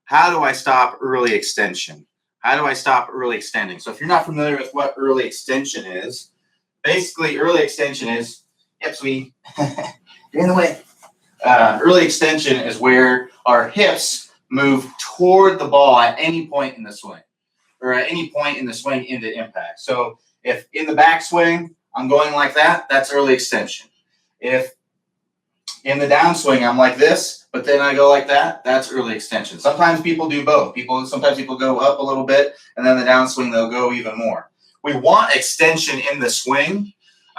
how do I stop early extension? How do I stop early extending? So if you're not familiar with what early extension is, basically early extension is, yep, sweetie, you're in the way. Early extension is where our hips move toward the ball at any point in the swing, or at any point in the swing into impact. So if in the backswing, I'm going like that, that's early extension. If in the downswing, I'm like this, but then I go like that, that's early extension. Sometimes people do both. Sometimes people go up a little bit, and then the downswing, they'll go even more. We want extension in the swing.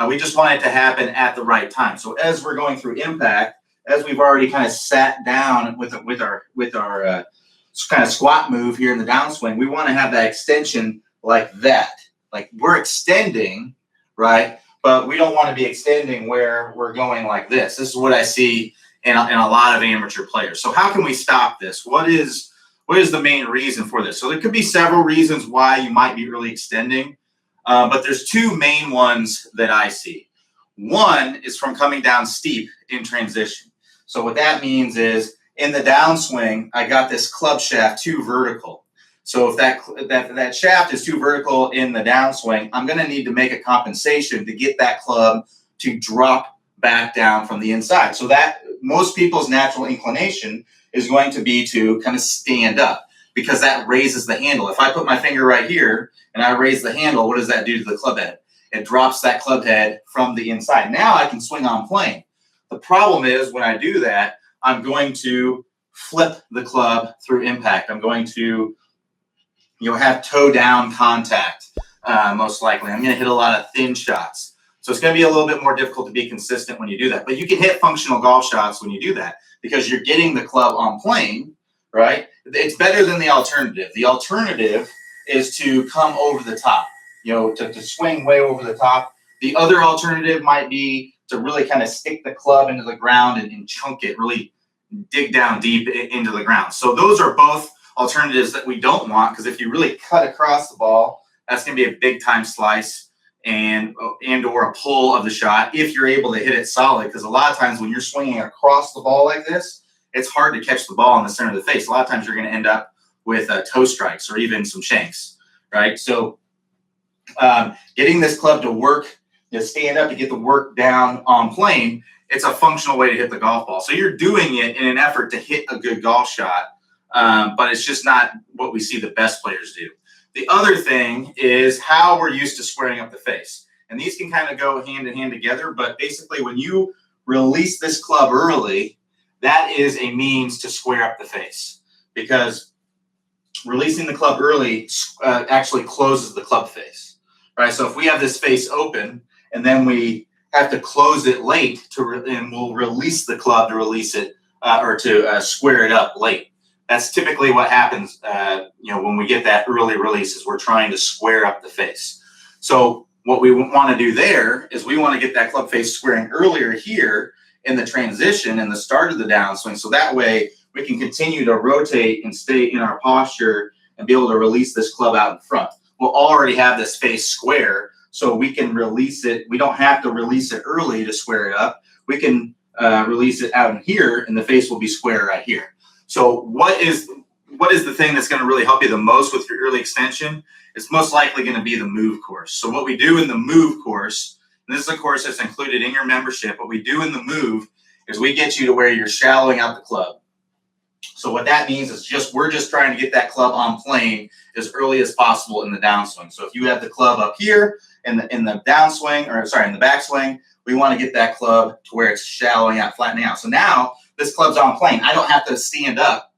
We just want it to happen at the right time. So as we're going through impact, as we've already kind of sat down with our kind of squat move here in the downswing, we want to have that extension like that. Like we're extending, right? But we don't want to be extending where we're going like this. This is what I see in a lot of amateur players. So how can we stop this? What is the main reason for this? So there could be several reasons why you might be early extending, but there's two main ones that I see. One is from coming down steep in transition. So what that means is in the downswing, I got this club shaft too vertical. So if that shaft is too vertical in the downswing, I'm going to need to make a compensation to get that club to drop back down from the inside. So that most people's natural inclination is going to be to kind of stand up because that raises the handle. If I put my finger right here and I raise the handle, what does that do to the club head? It drops that club head from the inside. Now I can swing on plane. The problem is when I do that, I'm going to flip the club through impact. I'm going to have toe down contact, most likely. I'm going to hit a lot of thin shots. So it's going to be a little bit more difficult to be consistent when you do that. But you can hit functional golf shots when you do that because you're getting the club on plane, right? It's better than the alternative. The alternative is to come over the top, to swing way over the top. The other alternative might be to really kind of stick the club into the ground and chunk it, really dig down deep into the ground. So those are both alternatives that we don't want, because if you really cut across the ball, that's going to be a big time slice and or a pull of the shot if you're able to hit it solid, because a lot of times when you're swinging across the ball like this, it's hard to catch the ball in the center of the face. A lot of times you're going to end up with toe strikes or even some shanks, right? So getting this club to work, stand up to get the work down on plane, it's a functional way to hit the golf ball. So you're doing it in an effort to hit a good golf shot, but it's just not what we see the best players do. The other thing is how we're used to squaring up the face. And these can kind of go hand in hand together, but basically when you release this club early, that is a means to square up the face, because releasing the club early actually closes the club face, right? So if we have this face open and then we have to close it late and we'll release the club to release it or to square it up late. That's typically what happens, when we get that early release, is we're trying to square up the face. So what we want to do there is we want to get that club face squaring earlier here in the transition and the start of the downswing. So that way we can continue to rotate and stay in our posture and be able to release this club out in front. We'll already have this face square, so we can release it. We don't have to release it early to square it up. We can release it out in here, and the face will be square right here. So what is the thing that's going to really help you the most with your early extension? It's most likely going to be the move course. So what we do in the move course, and this is a course that's included in your membership, what we do in the move is we get you to where you're shallowing out the club. So what that means is we're just trying to get that club on plane as early as possible in the downswing. So if you have the club up here in the downswing, in the backswing, we want to get that club to where it's shallowing out, flattening out. So now this club's on plane. I don't have to stand up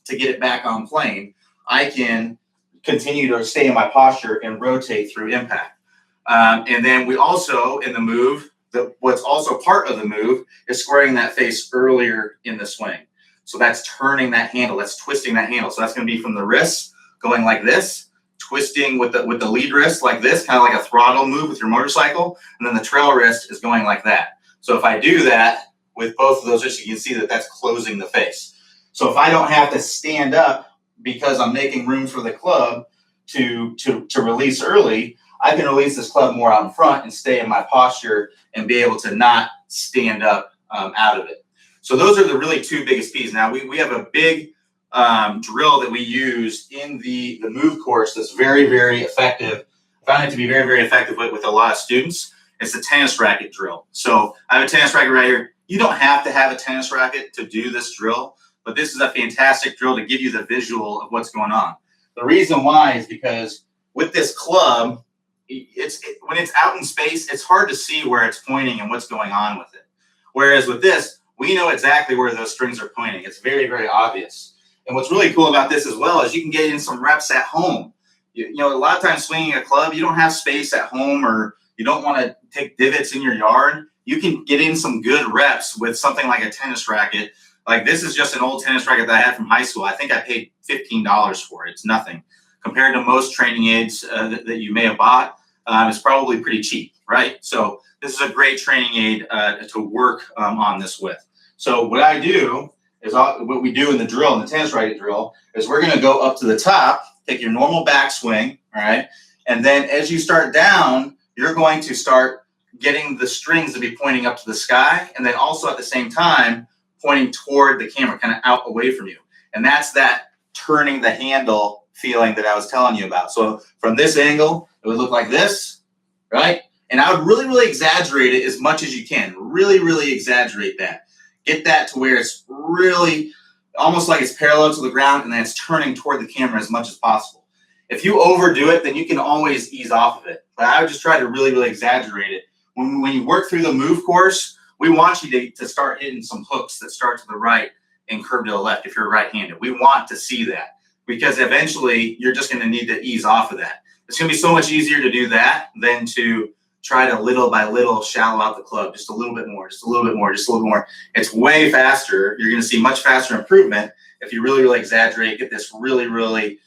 to get it back on plane. I can continue to stay in my posture and rotate through impact. And then we also, in the move, what's also part of the move is squaring that face earlier in the swing. So that's turning that handle, that's twisting that handle. So that's going to be from the wrist going like this, twisting with the lead wrist like this, kind of like a throttle move with your motorcycle. And then the trail wrist is going like that. So if I do that with both of those wrists, you can see that that's closing the face. So if I don't have to stand up because I'm making room for the club to release early, I can release this club more out in front and stay in my posture and be able to not stand up out of it. So those are the really two biggest P's. Now we have a big drill that we use in the move course that's very, very effective. I found it to be very, very effective with a lot of students. It's the tennis racket drill. So I have a tennis racket right here. You don't have to have a tennis racket to do this drill, but this is a fantastic drill to give you the visual of what's going on. The reason why is because with this club, when it's out in space, it's hard to see where it's pointing and what's going on with it. Whereas with this, we know exactly where those strings are pointing. It's very, very obvious. And what's really cool about this as well is you can get in some reps at home. You know, a lot of times swinging a club, you don't have space at home, or you don't want to take divots in your yard. You can get in some good reps with something like a tennis racket. Like this is just an old tennis racket that I had from high school. I think I paid $15 for it. It's nothing compared to most training aids that you may have bought. It's probably pretty cheap, right? So this is a great training aid to work on this with. So what I do is what we do in the drill, in the tennis racket drill, is we're going to go up to the top, take your normal backswing, all right? And then as you start down, you're going to start getting the strings to be pointing up to the sky, and then also at the same time pointing toward the camera, kind of out away from you. And that's that turning the handle feeling that I was telling you about. So from this angle, it would look like this, right? And I would really, really exaggerate it as much as you can. Really, really exaggerate that. Get that to where it's really almost like it's parallel to the ground, and then it's turning toward the camera as much as possible. If you overdo it, then you can always ease off of it. But I would just try to really, really exaggerate it. When you work through the move course, we want you to start hitting some hooks that start to the right and curve to the left if you're right-handed. We want to see that because eventually you're just going to need to ease off of that. It's going to be so much easier to do that than to try to little by little shallow out the club just a little bit more, just a little bit more, just a little more. It's way faster. You're going to see much faster improvement if you really, really exaggerate, get this really, really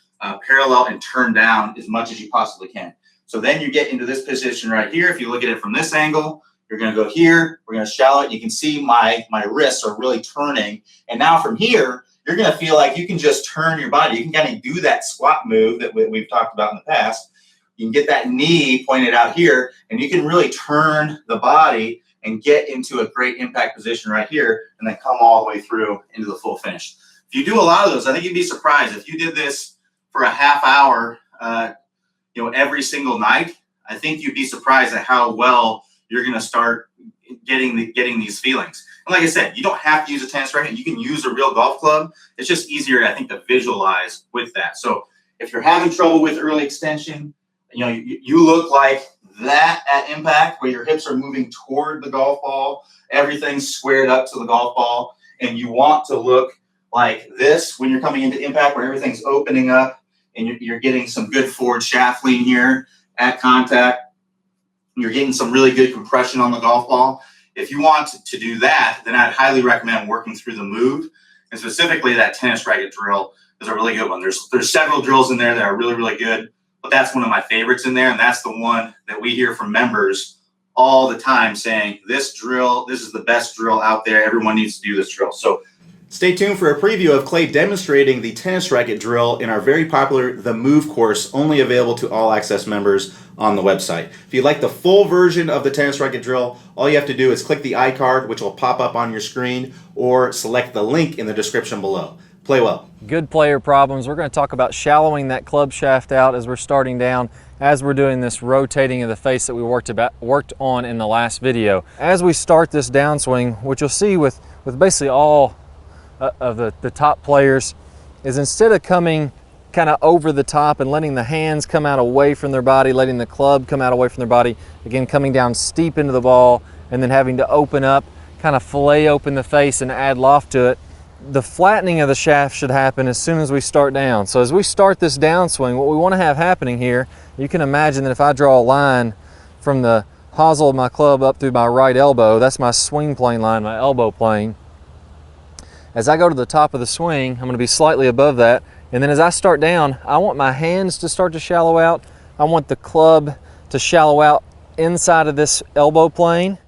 parallel and turn down as much as you possibly can. So then you get into this position right here. If you look at it from this angle, you're going to go here. We're going to shallow it. You can see my wrists are really turning. And now from here, you're going to feel like you can just turn your body. You can kind of do that squat move that we've talked about in the past. You can get that knee pointed out here, and you can really turn the body and get into a great impact position right here, and then come all the way through into the full finish. If you do a lot of those, I think you'd be surprised. If you did this for a half hour, every single night, I think you'd be surprised at how well you're going to start getting these feelings. And like I said, you don't have to use a tennis racket. You can use a real golf club. It's just easier, I think, to visualize with that. So if you're having trouble with early extension, you look like that at impact where your hips are moving toward the golf ball, everything's squared up to the golf ball, and you want to look like this when you're coming into impact where everything's opening up and you're getting some good forward shaft lean here at contact. You're getting some really good compression on the golf ball. If you want to do that, then I'd highly recommend working through the move, and specifically that tennis racket drill is a really good one. There's several drills in there that are really, really good, but that's one of my favorites in there, and that's the one that we hear from members all the time saying, this is the best drill out there. Everyone needs to do this drill. So stay tuned for a preview of Clay demonstrating the tennis racket drill in our very popular The Move course, only available to All Access members on the website. If you'd like the full version of the tennis racket drill, all you have to do is click the iCard, which will pop up on your screen, or select the link in the description below. Play well. Good player problems. We're going to talk about shallowing that club shaft out as we're starting down, as we're doing this rotating of the face that we worked on in the last video. As we start this downswing, what you'll see with basically all of the top players is instead of coming kind of over the top and letting the hands come out away from their body, letting the club come out away from their body, again coming down steep into the ball and then having to open up, kind of fillet open the face and add loft to it. The flattening of the shaft should happen as soon as we start down. So as we start this downswing, what we want to have happening here, you can imagine that if I draw a line from the hosel of my club up through my right elbow, that's my swing plane line, my elbow plane. As I go to the top of the swing, I'm going to be slightly above that. And then as I start down, I want my hands to start to shallow out. I want the club to shallow out inside of this elbow plane.